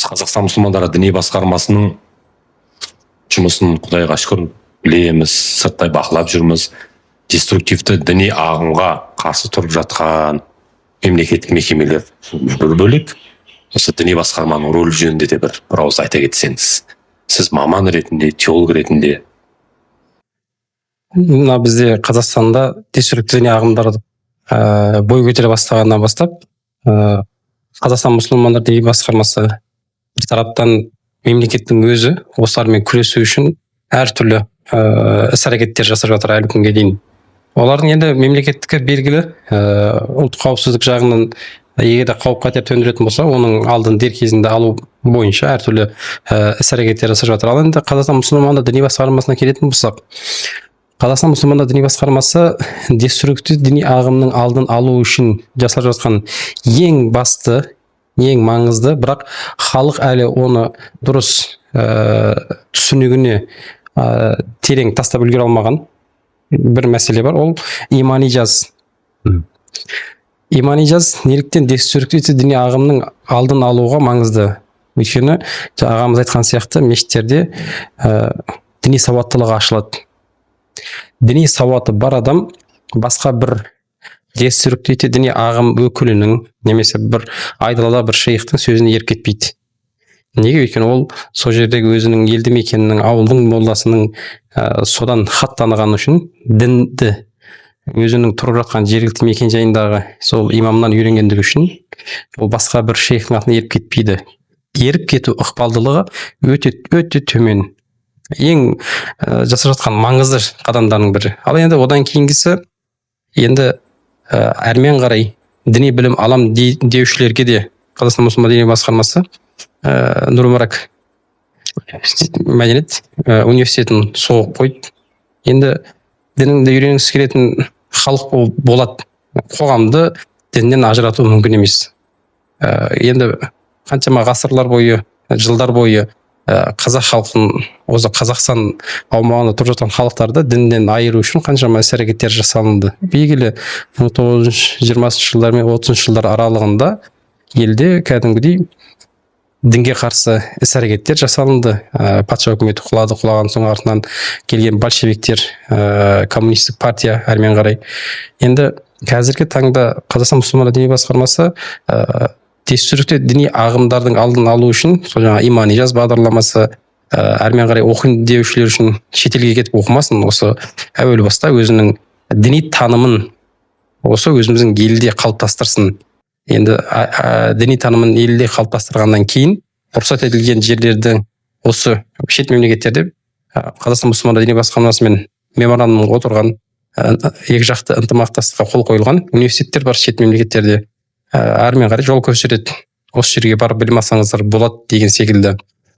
Қазақстан мұсылмандары діни басқармасының жұмысын Құдайға шүкір білеміз, сырттай бақылап жүрміз. Деструктивті діни ағымға қарсы тұрып жатқан мемлекеттік мекемелер бір бөлек. Осы діни басқарманың рөлі жөнінде де бір ауыз айта кетсеңіз. Сіз маман ретінде, теолог ретінде. Мына бізде Қазақстанда деструктивті діни ағымдар бой көтере бастағаннан бастап, Қазақстан мұсылмандар діни басқармасы бір тараптан мемлекеттің өзі осылармен күресу үшін әртүрлі іс-әрекеттер жасап жатыр әлі күнге дейін. Олардың енді мемлекеттікі белгілі, ұлттық қауіпсіздік жағынан егер де қауіп-қатер төндіретін болса, оның алдын дер кезінде алу бойынша әртүрлі іс-әрекеттер жасап жатыр. Ал енді Қазақстан мұсылмандар діни басқармасына келетін болсақ, Қазақстан мұсылмандар діни басқармасы деструктивті діни ағымның алдын алу үшін жасалып жатқан ең басты, ең маңызды, бірақ халық әлі оны дұрыс түсінігіне терең тастап үлгере алмаған бір мәселе бар, ол имани жаз. Имани жаз неліктен деструктивті діни ағымның алдын алуға маңызды? Өйткені ағамыз айтқан сияқты мешіттерде діни сауаттылығы ашылады. Діни сауаты бар адам басқа бір деструктивті діни ағым өкілінің немесе бір айдалада бір шейхтің сөзіне еріп кетпейді. Неге? Өйткені ол сол жердегі өзінің елді мекенінің, ауылдың молдасының содан хат танығаны үшін дінді өзінің тұрып жатқан жергілікті мекен жайындағы сол имамнан үйренгендігі үшін ол басқа бір шейхтің атына еріп кетпейді. Еріп кету ықпалдылығы өте төмен. Ең жасап жатқан маңызды қадамдардың бірі. Ал енді одан кейінгісі, енді әрмен қарай діни білім алам деушілерге де Қазақстан мұсылмандар діни басқармасы Нұр Мүбарак мәдениет университетін соғып қойды. Енді дініңді үйренгісі келетін халық болады. Қоғамды діннен ажырату мүмкін емес. Енді қаншама ғасырлар бойы, жылдар бойы қазақ халқын, осы Қазақстан аумағында тұрып жатқан халықтарды діннен айыру үшін қаншама іс-әрекеттер жасалынды. Белгілі 1920 жылдар мен 30 жылдар аралығында елде кәдімгідей дінге қарсы іс-әрекеттер жасалынды. Патша үкіметі құлаған соң артынан келген большевиктер, коммунистік партия әрмен қарай. Енді қазіргі таңда Қазақстан мұсылмандар діни басқармасы деструктивті діни ағымдардың алдын алу үшін, сол жаңа имани жаз бағдарламасы, әрмен қарай оқиын деушілер үшін шетелге кетіп оқымасын, осы әуелі баста өзінің діни танымын осы өзіміздің елде қалыптастырсын. Енді діни танымын елде қалыптастырғаннан кейін рұқсат етілген жерлердің осы шет мемлекеттерде Қазақстан мұсылмандар діни басқармасымен меморандум отырған, екі жақты ынтымақтастыққа қол қойылған университеттер бар шет мемлекеттерде. Әрмен қарай жол көрсетеді. Осы жерге барып білім алсаңыздар болады деген секілді.